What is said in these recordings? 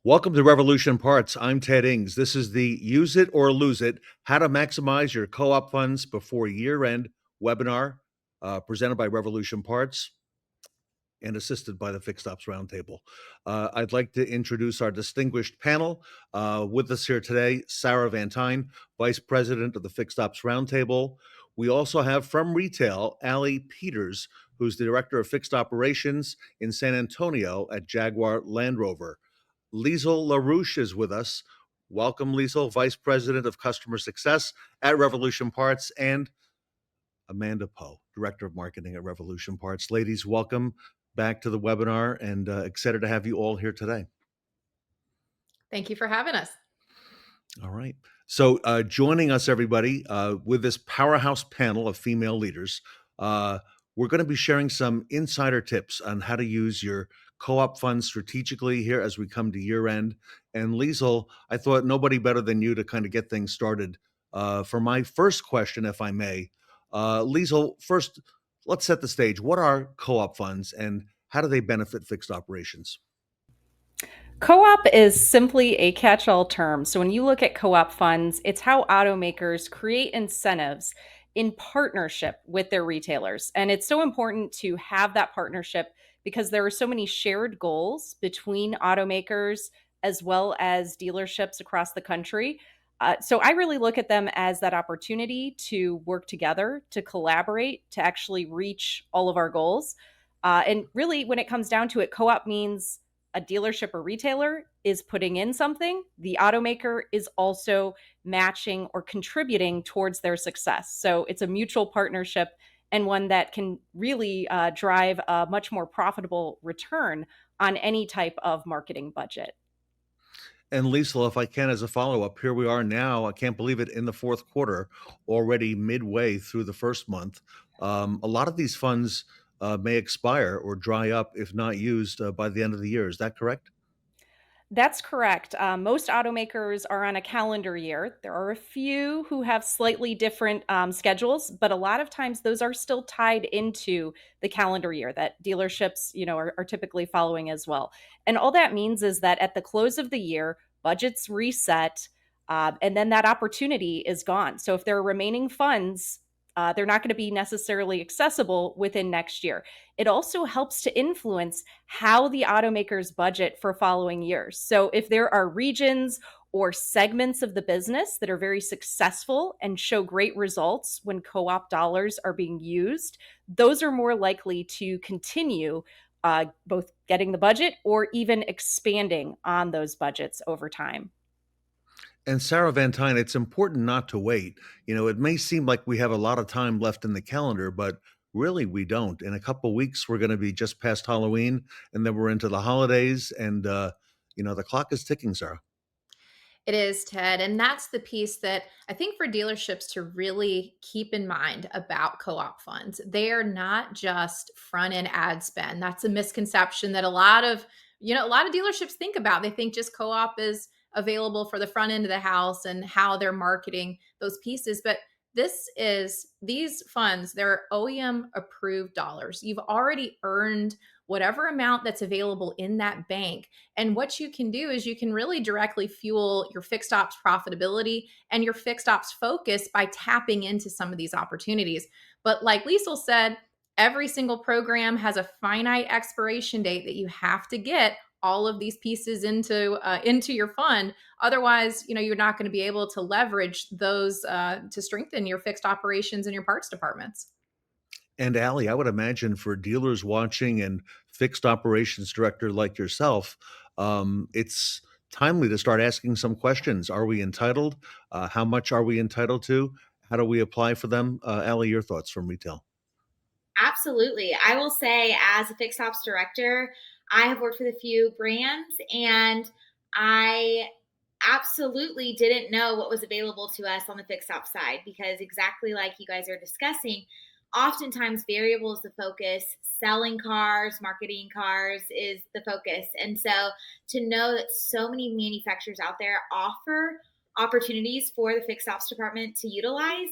Welcome to Revolution Parts. I'm Ted Ings. This is the Use It or Lose It, How to Maximize Your Co-op Funds Before Year-End webinar presented by Revolution Parts and assisted by the Fixed Ops Roundtable. I'd like to introduce our distinguished panel. With us here today, Sarah Van Tine, Vice President of the Fixed Ops Roundtable. We also have from retail, Allie Peters, who's the Director of Fixed Operations in San Antonio at Jaguar Land Rover. Liesl LaRouche is with us. Welcome, Liesl, Vice President of Customer Success at Revolution Parts, and Amanda Poe, Director of Marketing at Revolution Parts. Ladies, welcome back to the webinar, and excited to have you all here today. Thank you for having us. All right. So joining us, everybody, with this powerhouse panel of female leaders, we're going to be sharing some insider tips on how to use your co-op funds strategically here as we come to year end. And Liesl, I thought nobody better than you to kind of get things started. For my first question, if I may, Liesl, first, let's set the stage. What are co-op funds and how do they benefit fixed operations? Co-op is simply a catch-all term. So when you look at co-op funds, it's how automakers create incentives in partnership with their retailers. And it's so important to have that partnership because there are so many shared goals between automakers as well as dealerships across the country. So I really look at them as that opportunity to work together, to collaborate, to actually reach all of our goals. And really, when it comes down to it, co-op means a dealership or retailer is putting in something, the automaker is also matching or contributing towards their success. So it's a mutual partnership and one that can really drive a much more profitable return on any type of marketing budget. And Liesl, if I can, as a follow-up, here we are now, I can't believe it, in the fourth quarter, already midway through the first month. A lot of these funds may expire or dry up if not used by the end of the year. Is that correct? That's correct. Most automakers are on a calendar year. There are a few who have slightly different schedules, but a lot of times those are still tied into the calendar year that dealerships, are typically following as well. And all that means is that at the close of the year, budgets reset, and then that opportunity is gone. So if there are remaining funds, they're not going to be necessarily accessible within next year. It also helps to influence how the automakers budget for following years. So if there are regions or segments of the business that are very successful and show great results when co-op dollars are being used, those are more likely to continue both getting the budget or even expanding on those budgets over time. And Sarah Van Tine, it's important not to wait. It may seem like we have a lot of time left in the calendar, but really we don't. In a couple of weeks, we're going to be just past Halloween, and then we're into the holidays, and the clock is ticking, Sarah. It is, Ted. And that's the piece that I think for dealerships to really keep in mind about co-op funds. They are not just front-end ad spend. That's a misconception that a lot of dealerships think about. They think just co-op is available for the front end of the house and how they're marketing those pieces. But these funds, they're OEM approved dollars. You've already earned whatever amount that's available in that bank. And what you can do is you can really directly fuel your fixed ops profitability and your fixed ops focus by tapping into some of these opportunities. But like Liesl said, every single program has a finite expiration date that you have to get all of these pieces into your fund. Otherwise, you're not going to be able to leverage those to strengthen your fixed operations and your parts departments. And Allie, I would imagine for dealers watching and fixed operations director like yourself, it's timely to start asking some questions. Are we entitled? How much are we entitled to? How do we apply for them? Allie, your thoughts from retail. Absolutely. I will say, as a fixed ops director, I have worked with a few brands and I absolutely didn't know what was available to us on the fixed ops side because, exactly like you guys are discussing, oftentimes variable is the focus. Selling cars, marketing cars is the focus. And so to know that so many manufacturers out there offer opportunities for the fixed ops department to utilize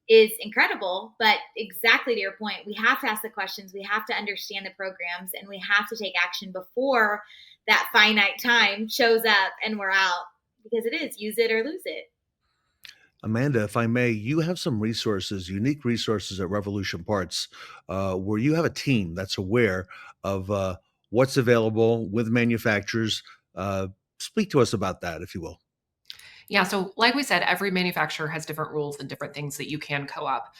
is incredible. But exactly to your point, we have to ask the questions, we have to understand the programs, and we have to take action before that finite time shows up and we're out, because it is use it or lose it. Amanda, if I may, you have some resources, unique resources at Revolution Parts, where you have a team that's aware of what's available with manufacturers. Uh, Speak to us about that, if you will. Yeah, so like we said, every manufacturer has different rules and different things that you can co-op.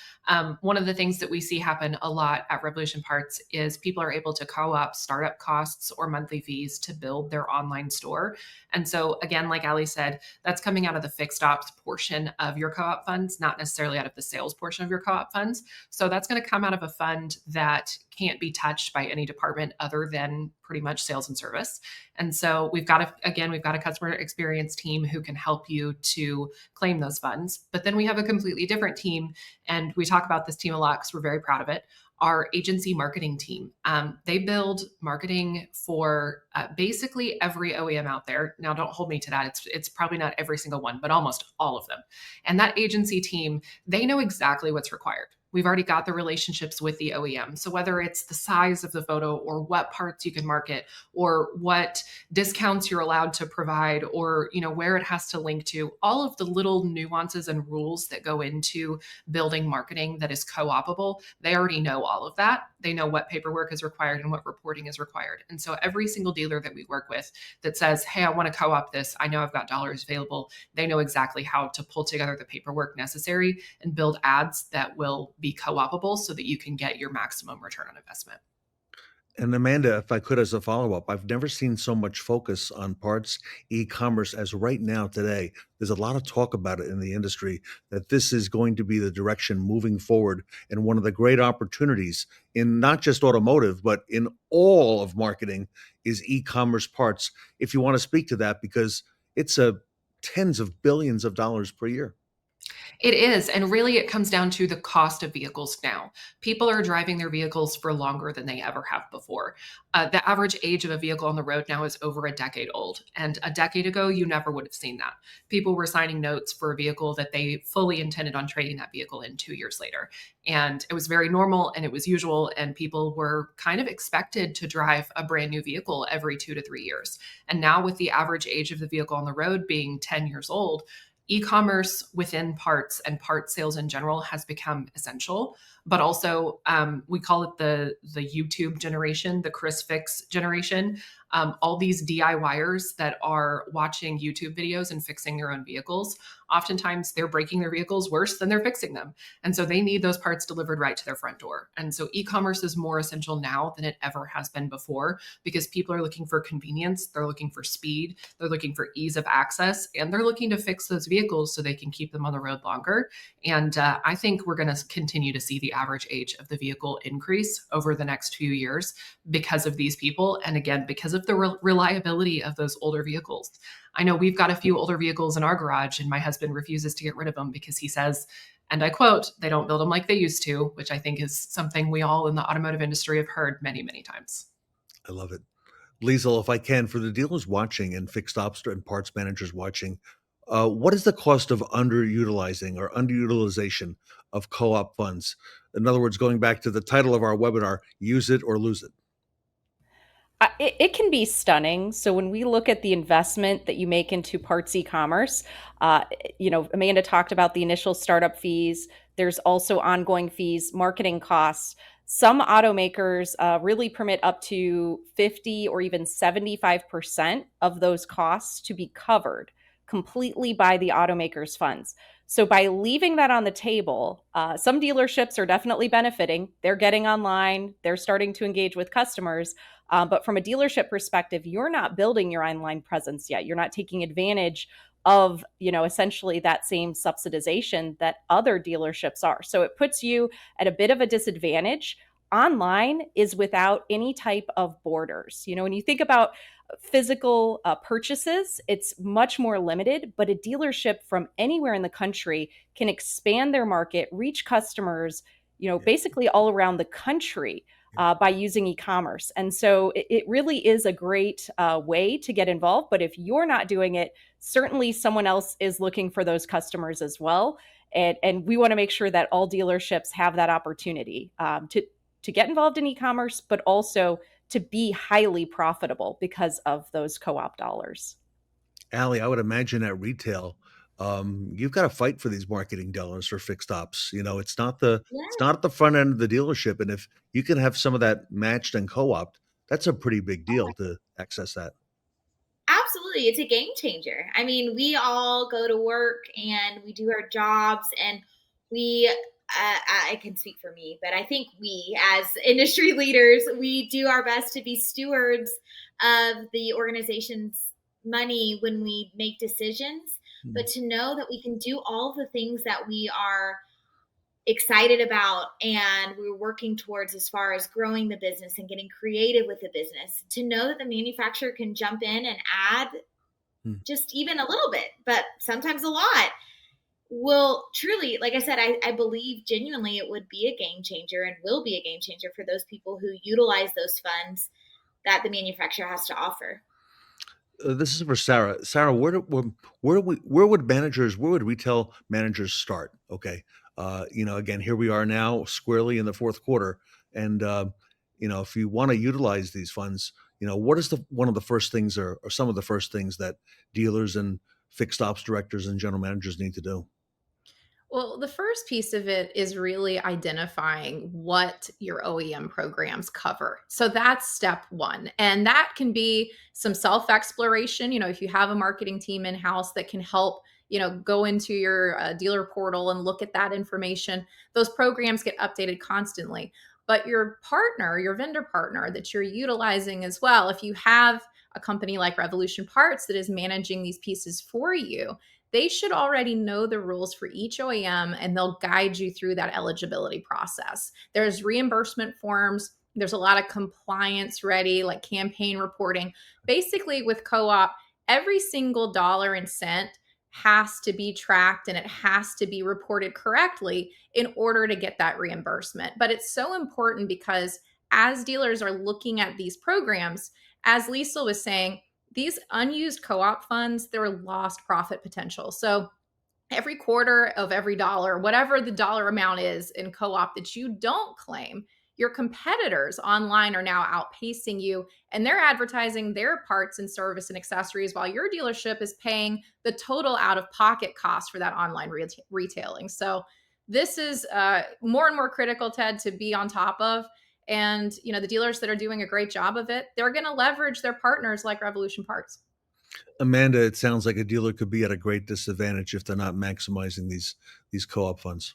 One of the things that we see happen a lot at Revolution Parts is people are able to co-op startup costs or monthly fees to build their online store. And so again, like Ali said, that's coming out of the fixed ops portion of your co-op funds, not necessarily out of the sales portion of your co-op funds. So that's going to come out of a fund that can't be touched by any department other than pretty much sales and service. And so we've got a customer experience team who can help you to claim those funds. But then we have a completely different team, and we talk about this team a lot because we're very proud of it. Our agency marketing team. They build marketing for basically every OEM out there. Now, don't hold me to that. It's probably not every single one, but almost all of them. And that agency team, they know exactly what's required. We've already got the relationships with the OEM. So whether it's the size of the photo or what parts you can market or what discounts you're allowed to provide or where it has to link to, all of the little nuances and rules that go into building marketing that is co-opable, they already know all of that. They know what paperwork is required and what reporting is required. And so every single dealer that we work with that says, hey, I want to co-op this, I know I've got dollars available, they know exactly how to pull together the paperwork necessary and build ads that will be co-opable so that you can get your maximum return on investment. And Amanda, if I could, as a follow-up, I've never seen so much focus on parts e-commerce as right now today. There's a lot of talk about it in the industry that this is going to be the direction moving forward. And one of the great opportunities in not just automotive, but in all of marketing is e-commerce parts. If you want to speak to that, because it's a tens of billions of dollars per year. It is. And really, it comes down to the cost of vehicles now. People are driving their vehicles for longer than they ever have before. The average age of a vehicle on the road now is over a decade old. And a decade ago, you never would have seen that. People were signing notes for a vehicle that they fully intended on trading that vehicle in 2 years later. And it was very normal and it was usual. And people were kind of expected to drive a brand new vehicle every 2 to 3 years. And now, with the average age of the vehicle on the road being 10 years old, e-commerce within parts and parts sales in general has become essential, but also we call it the YouTube generation, the Chris Fix generation. All these DIYers that are watching YouTube videos and fixing their own vehicles, oftentimes they're breaking their vehicles worse than they're fixing them. And so they need those parts delivered right to their front door. And so e-commerce is more essential now than it ever has been before because people are looking for convenience, they're looking for speed, they're looking for ease of access, and they're looking to fix those vehicles so they can keep them on the road longer. And I think we're going to continue to see the average age of the vehicle increase over the next few years because of these people. And again, because of the reliability of those older vehicles. I know we've got a few older vehicles in our garage and my husband refuses to get rid of them because he says, and I quote, they don't build them like they used to, which I think is something we all in the automotive industry have heard many, many times. I love it. Liesel, if I can, for the dealers watching and fixed ops and parts managers watching, what is the cost of underutilizing or underutilization of co-op funds? In other words, going back to the title of our webinar, use it or lose it. It can be stunning. So when we look at the investment that you make into parts e-commerce, Amanda talked about the initial startup fees. There's also ongoing fees, marketing costs. Some automakers really permit up to 50 or even 75% of those costs to be covered completely by the automaker's funds. So by leaving that on the table, some dealerships are definitely benefiting. They're getting online, they're starting to engage with customers. But from a dealership perspective, you're not building your online presence yet. You're not taking advantage of, essentially that same subsidization that other dealerships are. So it puts you at a bit of a disadvantage. Online is without any type of borders. When you think about physical purchases, it's much more limited, but a dealership from anywhere in the country can expand their market, reach customers, basically all around the country by using e-commerce. And so it really is a great way to get involved. But if you're not doing it, certainly someone else is looking for those customers as well. And we want to make sure that all dealerships have that opportunity to get involved in e-commerce, but also to be highly profitable because of those co-op dollars. Allie, I would imagine at retail, you've got to fight for these marketing dollars for fixed ops. You know, it's Yeah. not at the front end of the dealership, and if you can have some of that matched and co-opt, that's a pretty big deal to access that. Absolutely. It's a game changer. I mean, we all go to work and we do our jobs, and I can speak for me, but I think we as industry leaders, we do our best to be stewards of the organization's money when we make decisions. Mm. But to know that we can do all the things that we are excited about and we're working towards as far as growing the business and getting creative with the business, to know that the manufacturer can jump in and add Mm. just even a little bit, but sometimes a lot, will truly, like I said, I believe genuinely it would be a game changer and will be a game changer for those people who utilize those funds that the manufacturer has to offer. This is for Sarah. Sarah, where would retail managers start? Okay, you know, again, here we are now, squarely in the fourth quarter, and you know, if you want to utilize these funds, you know, what is the one of the first things, or some of the first things that dealers and fixed ops directors and general managers need to do? Well, the first piece of it is really identifying what your OEM programs cover. So that's step one. And that can be some self exploration. You know, if you have a marketing team in house that can help, go into your dealer portal and look at that information, those programs get updated constantly. But your partner, your vendor partner that you're utilizing as well, if you have a company like Revolution Parts that is managing these pieces for you, they should already know the rules for each OEM and they'll guide you through that eligibility process. There's reimbursement forms. There's a lot of compliance ready, like campaign reporting. Basically, with co op, every single dollar and cent has to be tracked and it has to be reported correctly in order to get that reimbursement. But it's so important because as dealers are looking at these programs, as Lisa was saying, these unused co-op funds, they're lost profit potential. So every quarter of every dollar, whatever the dollar amount is in co-op that you don't claim, your competitors online are now outpacing you and they're advertising their parts and service and accessories while your dealership is paying the total out of pocket cost for that online retailing. So this is more and more critical, Ted, to be on top of. And the dealers that are doing a great job of it, they're going to leverage their partners like Revolution Parts. Amanda, it sounds like a dealer could be at a great disadvantage if they're not maximizing these co-op funds.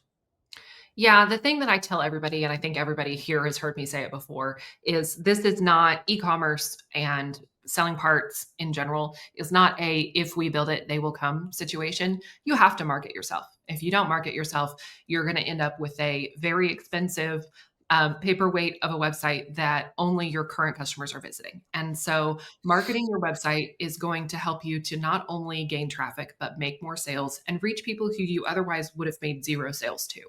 Yeah, the thing that I tell everybody, and I think everybody here has heard me say it before, is this is not e-commerce and selling parts in general is not a if we build it, they will come situation. You have to market yourself. If you don't market yourself, you're going to end up with a very expensive paperweight of a website that only your current customers are visiting. And so marketing your website is going to help you to not only gain traffic, but make more sales and reach people who you otherwise would have made zero sales to.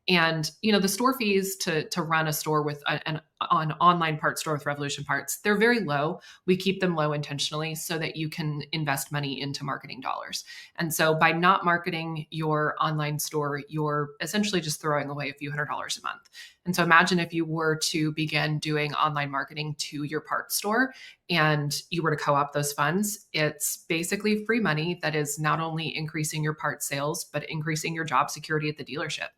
And the store fees to run a store with an online parts store with Revolution Parts, they're very low. We keep them low intentionally so that you can invest money into marketing dollars. And so by not marketing your online store, you're essentially just throwing away a few $100s a month. And so imagine if you were to begin doing online marketing to your parts store and you were to co-op those funds, it's basically free money that is not only increasing your parts sales, but increasing your job security at the dealership.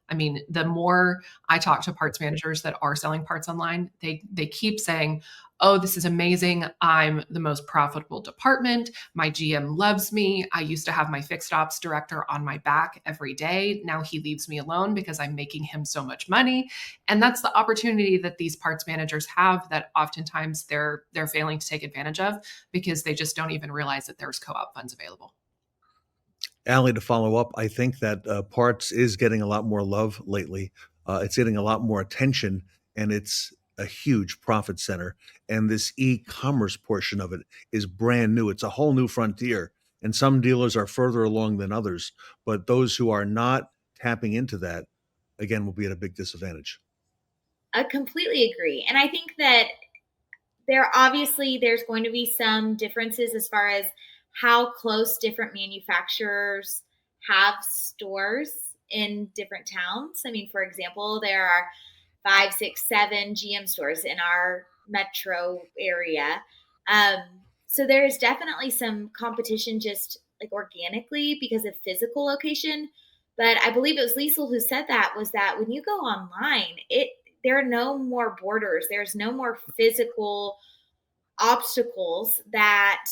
I mean, the more I talk to parts managers that are selling parts online, they keep saying, "Oh, this is amazing. I'm the most profitable department. My GM loves me. I used to have my fixed ops director on my back every day. Now he leaves me alone because I'm making him so much money." And that's the opportunity that these parts managers have that oftentimes they're failing to take advantage of because they just don't even realize that there's co-op funds available. Allie, to follow up, I think that parts is getting a lot more love lately. It's getting a lot more attention, and it's a huge profit center. And this e-commerce portion of it is brand new. It's a whole new frontier. And some dealers are further along than others, but those who are not tapping into that, again, will be at a big disadvantage. I completely agree. And I think that there's going to be some differences as far as how close different manufacturers have stores in different towns. I mean, for example, there are 5, 6, 7 GM stores in our metro area. Um, so there's definitely some competition just like organically because of physical location. But I believe it was Liesel who said that was that when you go online, there are no more borders. There's no more physical obstacles that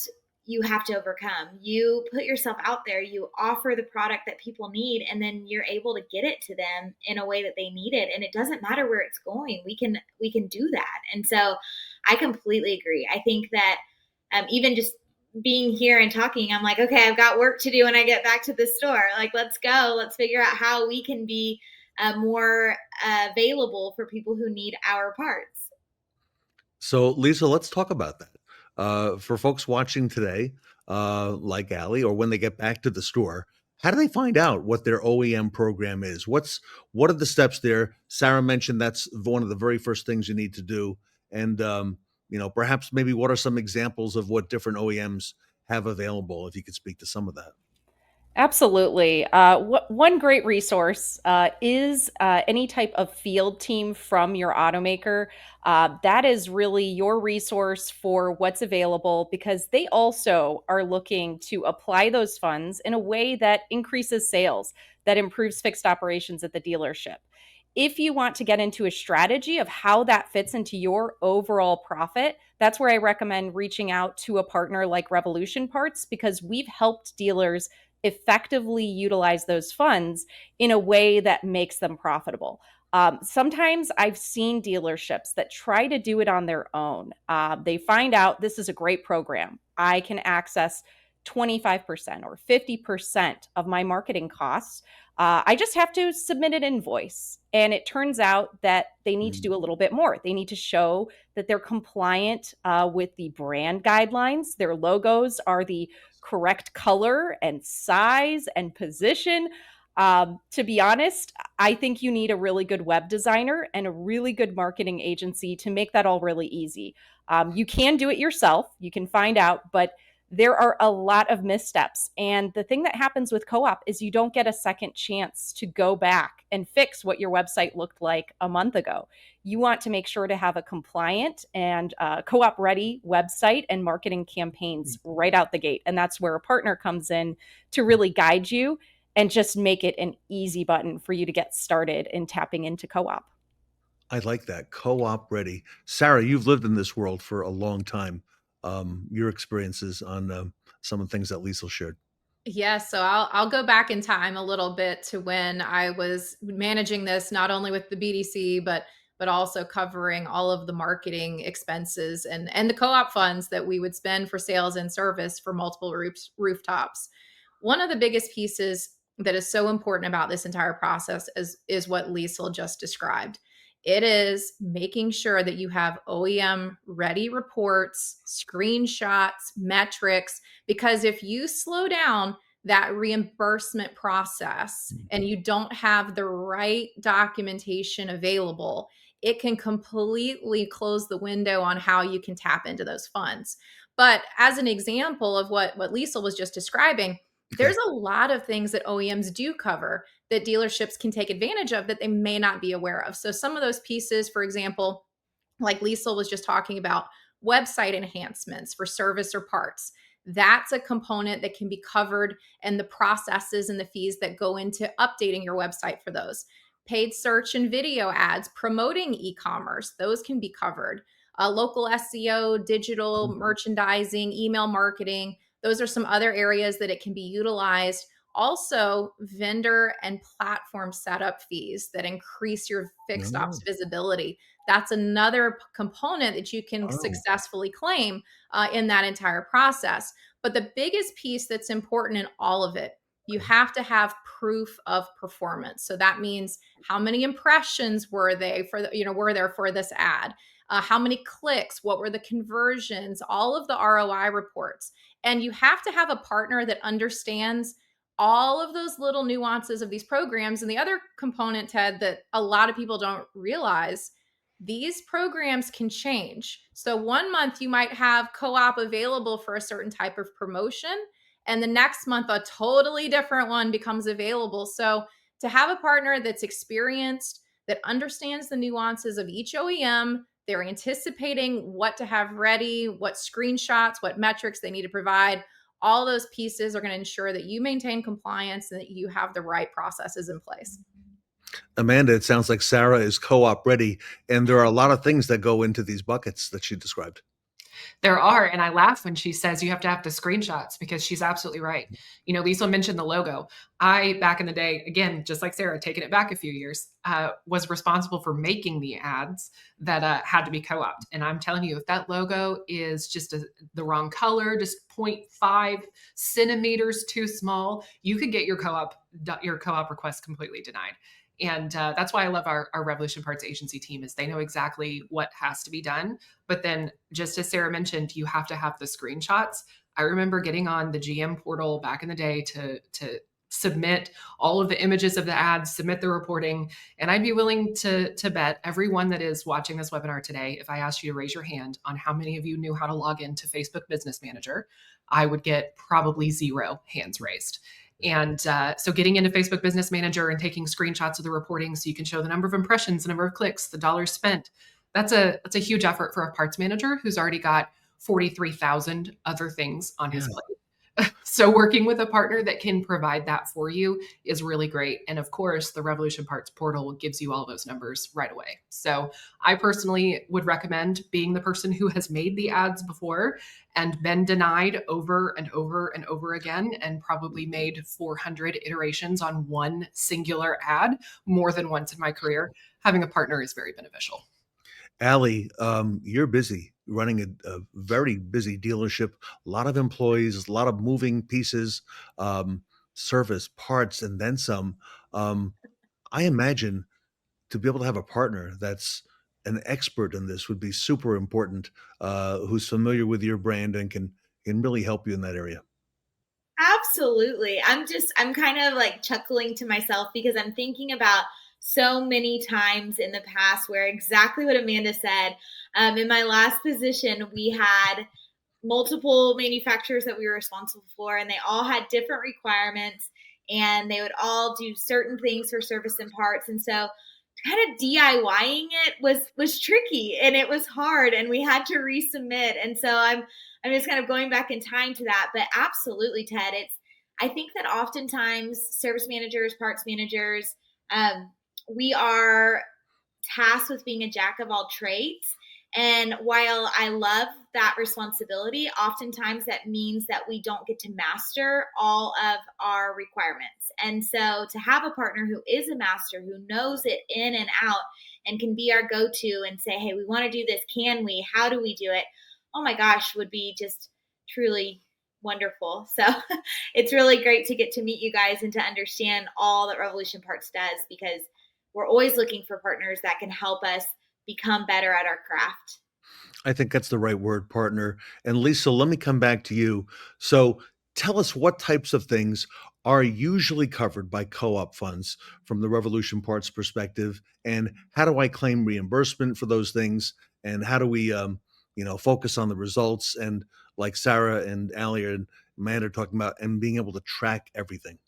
you have to overcome. You put yourself out there, you offer the product that people need, and then you're able to get it to them in a way that they need it. And it doesn't matter where it's going. We can do that. And so I completely agree. I think that even just being here and talking, I'm like, okay, I've got work to do when I get back to the store. Like, let's go. Let's figure out how we can be more available for people who need our parts. So, Lisa, let's talk about that. For folks watching today, like Allie, or when they get back to the store, how do they find out what their OEM program is? What are the steps there? Sarah mentioned that's one of the very first things you need to do. And perhaps maybe what are some examples of what different OEMs have available, if you could speak to some of that. Absolutely. One great resource is any type of field team from your automaker. That is really your resource for what's available because they also are looking to apply those funds in a way that increases sales, that improves fixed operations at the dealership. If you want to get into a strategy of how that fits into your overall profit, that's where I recommend reaching out to a partner like Revolution Parts because we've helped dealers effectively utilize those funds in a way that makes them profitable. Sometimes I've seen dealerships that try to do it on their own. They find out this is a great program. I can access 25% or 50% of my marketing costs. I just have to submit an invoice. And it turns out that they need to do a little bit more. They need to show that they're compliant with the brand guidelines. Their logos are the correct color and size and position. To be honest, I think you need a really good web designer and a really good marketing agency to make that all really easy. You can do it yourself, you can find out, but there are a lot of missteps. And the thing that happens with co op is you don't get a second chance to go back and fix what your website looked like a month ago. You want to make sure to have a compliant and co op ready website and marketing campaigns right out the gate. And that's where a partner comes in to really guide you and just make it an easy button for you to get started in tapping into co op. I like that. Co-op ready. Sarah, you've lived in this world for a long time. Your experiences on some of the things that Lisa shared. Yeah, so I'll go back in time a little bit to when I was managing this not only with the BDC but also covering all of the marketing expenses and the co-op funds that we would spend for sales and service for multiple rooftops. One of the biggest pieces that is so important about this entire process is what Liesl just described. It is making sure that you have OEM ready reports, screenshots, metrics, because if you slow down that reimbursement process and you don't have the right documentation available, it can completely close the window on how you can tap into those funds. But as an example of what Lisa was just describing, Okay. there's a lot of things that OEMs do cover that dealerships can take advantage of that they may not be aware of. So some of those pieces, for example, like Lisa was just talking about, website enhancements for service or parts. That's a component that can be covered and the processes and the fees that go into updating your website for those. Paid search and video ads promoting e-commerce, those can be covered. Local SEO, digital merchandising, email marketing, those are some other areas that it can be utilized. Also, vendor and platform setup fees that increase your fixed ops visibility. That's another component that you can successfully claim in that entire process. But the biggest piece that's important in all of it, you have to have proof of performance. So that means how many impressions were they for were there for this ad? How many clicks? What were the conversions? All of the ROI reports. And you have to have a partner that understands all of those little nuances of these programs. And the other component, Ted, that a lot of people don't realize, these programs can change. So one month you might have co-op available for a certain type of promotion, and the next month a totally different one becomes available. So to have a partner that's experienced, that understands the nuances of each OEM, They're anticipating what to have ready, what screenshots, what metrics they need to provide. All those pieces are going to ensure that you maintain compliance and that you have the right processes in place. Amanda, it sounds like Sarah is co-op ready, and there are a lot of things that go into these buckets that she described. There are, and I laugh when she says you have to have the screenshots because she's absolutely right. Lisa mentioned the logo. I, back in the day, again, just like Sarah, taking it back a few years, was responsible for making the ads that had to be co-opted. And I'm telling you, if that logo is just the wrong color, just 0.5 centimeters too small, you could get your co-op request completely denied. And that's why I love our Revolution Parts agency team, is they know exactly what has to be done. But then, just as Sarah mentioned, you have to have the screenshots. I remember getting on the GM portal back in the day to submit all of the images of the ads, submit the reporting, and I'd be willing to bet everyone that is watching this webinar today, if I asked you to raise your hand on how many of you knew how to log into Facebook Business Manager, I would get probably 0 hands raised. And so getting into Facebook Business Manager and taking screenshots of the reporting so you can show the number of impressions, the number of clicks, the dollars spent, that's a huge effort for a parts manager who's already got 43,000 other things on his plate. So working with a partner that can provide that for you is really great. And of course, the Revolution Parts portal gives you all those numbers right away. So I personally would recommend being the person who has made the ads before and been denied over and over and over again, and probably made 400 iterations on one singular ad more than once in my career. Having a partner is very beneficial. Allie, you're busy running a very busy dealership, a lot of employees, a lot of moving pieces, service, parts, and then some. I imagine to be able to have a partner that's an expert in this would be super important, who's familiar with your brand and can really help you in that area. Absolutely. I'm kind of like chuckling to myself because I'm thinking about so many times in the past where exactly what Amanda said. In my last position, we had multiple manufacturers that we were responsible for, and they all had different requirements, and they would all do certain things for service and parts. And so kind of DIYing it was tricky, and it was hard, and we had to resubmit. And so I'm just kind of going back in time to that. But absolutely, Ted, I think that oftentimes service managers, parts managers, we are tasked with being a jack of all trades. And while I love that responsibility, oftentimes that means that we don't get to master all of our requirements. And so to have a partner who is a master, who knows it in and out, and can be our go-to and say, hey, we want to do this. Can we? How do we do it? Oh my gosh, would be just truly wonderful. So it's really great to get to meet you guys and to understand all that Revolution Parts does, because we're always looking for partners that can help us become better at our craft. I think that's the right word, partner. And Lisa, let me come back to you. So tell us what types of things are usually covered by co-op funds from the Revolution Parts perspective, and how do I claim reimbursement for those things, and how do we, focus on the results, and like Sarah and Allie and Amanda are talking about, and being able to track everything.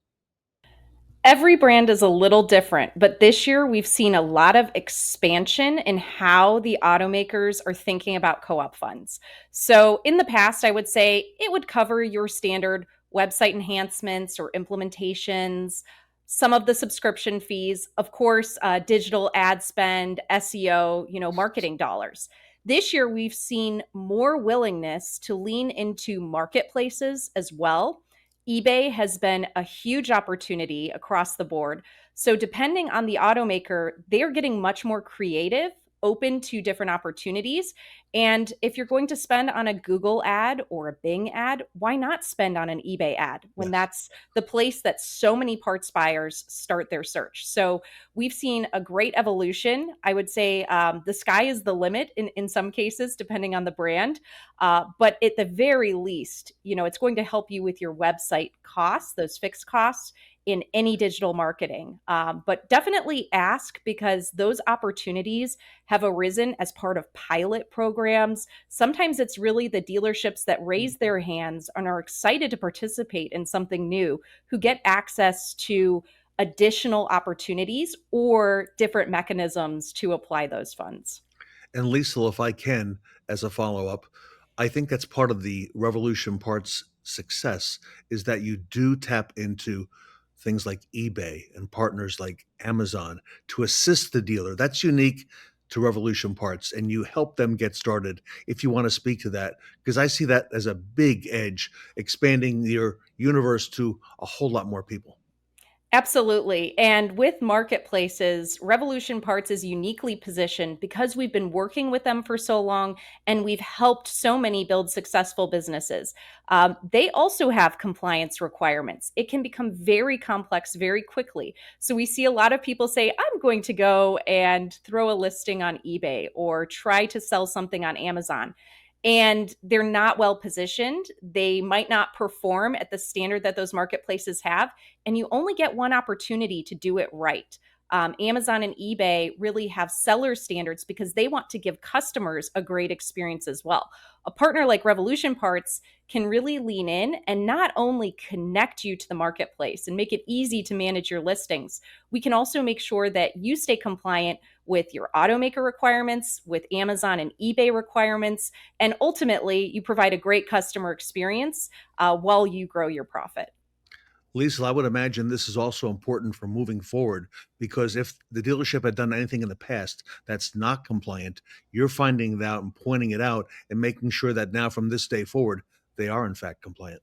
Every brand is a little different, but this year we've seen a lot of expansion in how the automakers are thinking about co-op funds. So in the past, I would say it would cover your standard website enhancements or implementations, some of the subscription fees, of course, digital ad spend, SEO, marketing dollars. This year, we've seen more willingness to lean into marketplaces as well. eBay has been a huge opportunity across the board. So, depending on the automaker, they are getting much more creative, open to different opportunities. And if you're going to spend on a Google ad or a Bing ad, why not spend on an eBay ad when Yes. that's the place that so many parts buyers start their search? So, we've seen a great evolution. I would say the sky is the limit in some cases, depending on the brand. But at the very least, it's going to help you with your website costs, those fixed costs in any digital marketing. But definitely ask, because those opportunities have arisen as part of pilot programs. Sometimes it's really the dealerships that raise their hands and are excited to participate in something new who get access to additional opportunities or different mechanisms to apply those funds. And Lisa, if I can, as a follow-up, I think that's part of the Revolution Parts success is that you do tap into things like eBay and partners like Amazon to assist the dealer. That's unique to Revolution Parts, and you help them get started. If you want to speak to that, because I see that as a big edge, expanding your universe to a whole lot more people. Absolutely. And with marketplaces, Revolution Parts is uniquely positioned because we've been working with them for so long and we've helped so many build successful businesses. They also have compliance requirements. It can become very complex very quickly. So we see a lot of people say, I'm going to go and throw a listing on eBay or try to sell something on Amazon, and they're not well positioned. They might not perform at the standard that those marketplaces have, and you only get one opportunity to do it right. Amazon and eBay really have seller standards because they want to give customers a great experience as well. A partner like Revolution Parts can really lean in and not only connect you to the marketplace and make it easy to manage your listings, we can also make sure that you stay compliant with your automaker requirements, with Amazon and eBay requirements, and ultimately you provide a great customer experience while you grow your profit. Lisa, I would imagine this is also important for moving forward because if the dealership had done anything in the past that's not compliant, you're finding it out and pointing it out and making sure that now from this day forward, they are in fact compliant.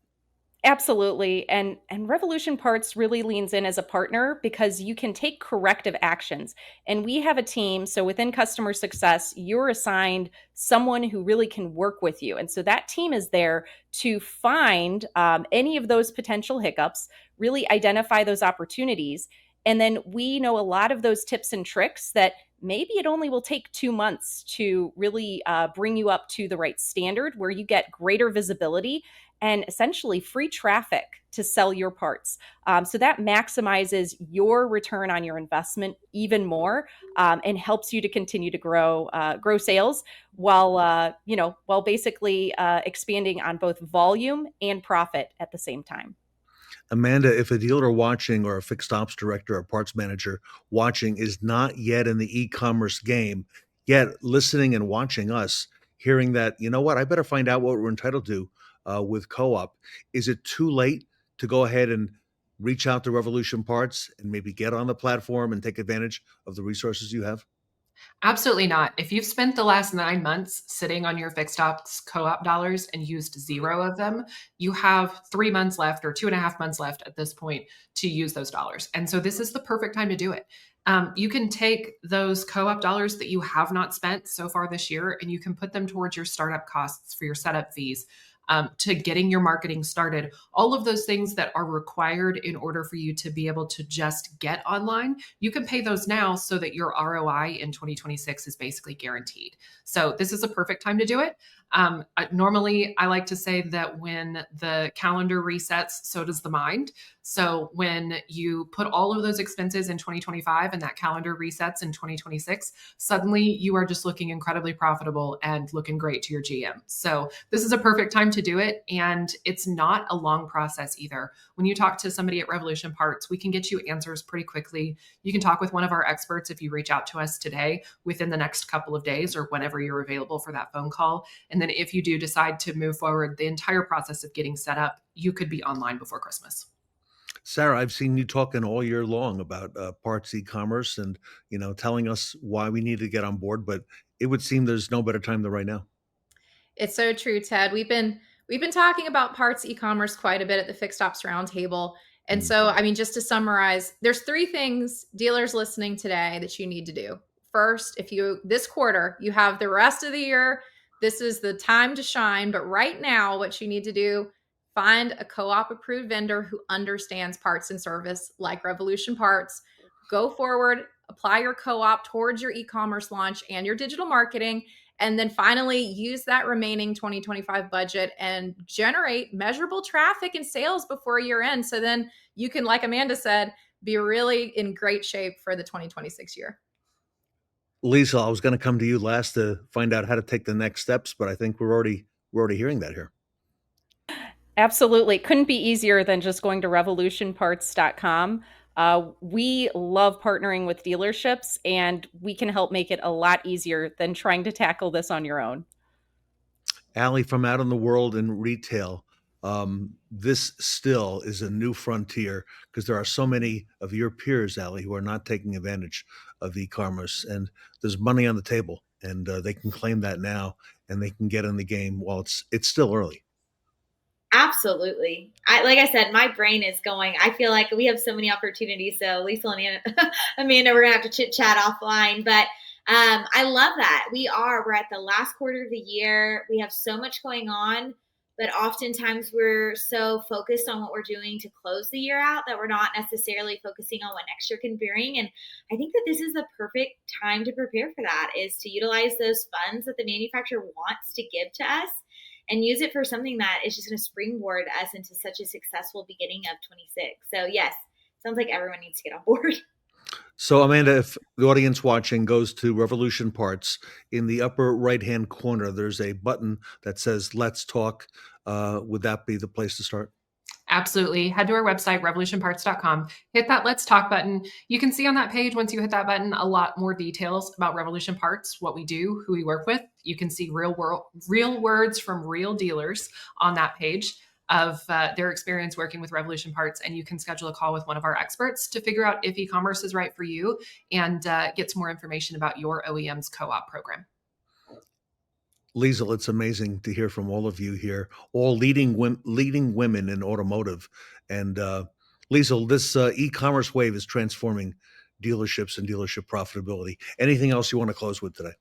Absolutely. And Revolution Parts really leans in as a partner because you can take corrective actions. And we have a team, so within customer success, you're assigned someone who really can work with you. And so that team is there to find any of those potential hiccups, really identify those opportunities. And then we know a lot of those tips and tricks that maybe it only will take 2 months to really bring you up to the right standard where you get greater visibility and essentially free traffic to sell your parts. So that maximizes your return on your investment even more, and helps you to continue to grow sales while basically expanding on both volume and profit at the same time. Amanda, if a dealer watching or a fixed ops director or parts manager watching is not yet in the e-commerce game, yet listening and watching us, hearing that, you know what, I better find out what we're entitled to with co-op. Is it too late to go ahead and reach out to Revolution Parts and maybe get on the platform and take advantage of the resources you have? Absolutely not. If you've spent the last 9 months sitting on your fixed ops co-op dollars and used zero of them, you have 3 months left or 2.5 months left at this point to use those dollars. And so this is the perfect time to do it. You can take those co-op dollars that you have not spent so far this year and you can put them towards your startup costs for your setup fees. To getting your marketing started, all of those things that are required in order for you to be able to just get online, you can pay those now so that your ROI in 2026 is basically guaranteed. So this is a perfect time to do it. Normally, I like to say that when the calendar resets, so does the mind. So when you put all of those expenses in 2025 and that calendar resets in 2026, suddenly you are just looking incredibly profitable and looking great to your GM. So this is a perfect time to do it. And it's not a long process either. When you talk to somebody at Revolution Parts, we can get you answers pretty quickly. You can talk with one of our experts if you reach out to us today within the next couple of days or whenever you're available for that phone call. And then if you do decide to move forward, the entire process of getting set up, you could be online before Christmas. Sarah, I've seen you talking all year long about parts e-commerce and telling us why we need to get on board, but it would seem there's no better time than right now. It's so true, Ted. We've been talking about parts e-commerce quite a bit at the Fixed Ops Roundtable. And Mm. so, I mean, just to summarize, there's three things dealers listening today that you need to do. First, if you this quarter, you have the rest of the year, this is the time to shine, but right now what you need to do, find a co-op approved vendor who understands parts and service like Revolution Parts. Go forward, apply your co-op towards your e-commerce launch and your digital marketing, and then finally use that remaining 2025 budget and generate measurable traffic and sales before year end. So then you can, like Amanda said, be really in great shape for the 2026 year. Lisa, I was going to come to you last to find out how to take the next steps, but I think we're already hearing that here. Absolutely. Couldn't be easier than just going to revolutionparts.com. We love partnering with dealerships, and we can help make it a lot easier than trying to tackle this on your own. Allie, from out in the world in retail, this still is a new frontier because there are so many of your peers, Allie, who are not taking advantage of e-commerce, and there's money on the table, and they can claim that now, and they can get in the game while it's still early. Absolutely. Like I said, my brain is going. I feel like we have so many opportunities. So Lisa and Amanda, we're gonna have to chit chat offline. But I love that. We're at the last quarter of the year. We have so much going on, but oftentimes we're so focused on what we're doing to close the year out that we're not necessarily focusing on what next year can bring. And I think that this is the perfect time to prepare for that, is to utilize those funds that the manufacturer wants to give to us and use it for something that is just going to springboard us into such a successful beginning of 26. So yes, sounds like everyone needs to get on board. So, Amanda, if the audience watching goes to Revolution Parts, in the upper right-hand corner, there's a button that says "Let's Talk." Would that be the place to start? Absolutely. Head to our website, revolutionparts.com, hit that Let's Talk button. You can see on that page, once you hit that button, a lot more details about Revolution Parts, what we do, who we work with. You can see real words from real dealers on that page of their experience working with Revolution Parts. And you can schedule a call with one of our experts to figure out if e-commerce is right for you and get some more information about your OEM's co-op program. Liesl, it's amazing to hear from all of you here, all leading women in automotive. And Liesl, this e-commerce wave is transforming dealerships and dealership profitability. Anything else you want to close with today?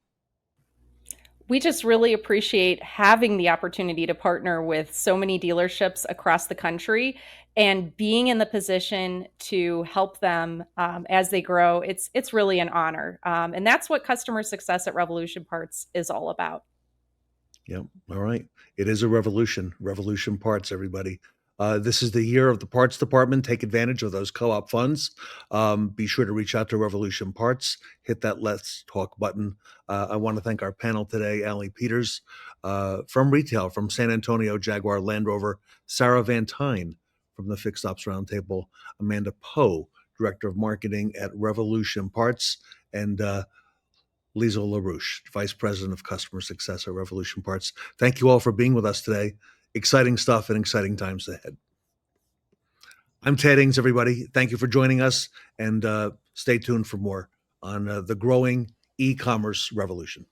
We just really appreciate having the opportunity to partner with so many dealerships across the country and being in the position to help them as they grow. It's really an honor. And that's what customer success at Revolution Parts is all about. Yep. All right. It is a revolution. Revolution Parts, everybody. This is the year of the parts department. Take advantage of those co-op funds. Be sure to reach out to Revolution Parts. Hit that Let's Talk button. I want to thank our panel today, Allie Peters from retail, from San Antonio Jaguar Land Rover, Sarah Van Tyne from the Fixed Ops Roundtable, Amanda Poe, Director of Marketing at Revolution Parts, and Liesl LaRouche, Vice President of Customer Success at Revolution Parts. Thank you all for being with us today. Exciting stuff and exciting times ahead. I'm Ted Ings, everybody. Thank you for joining us, and stay tuned for more on the growing e-commerce revolution.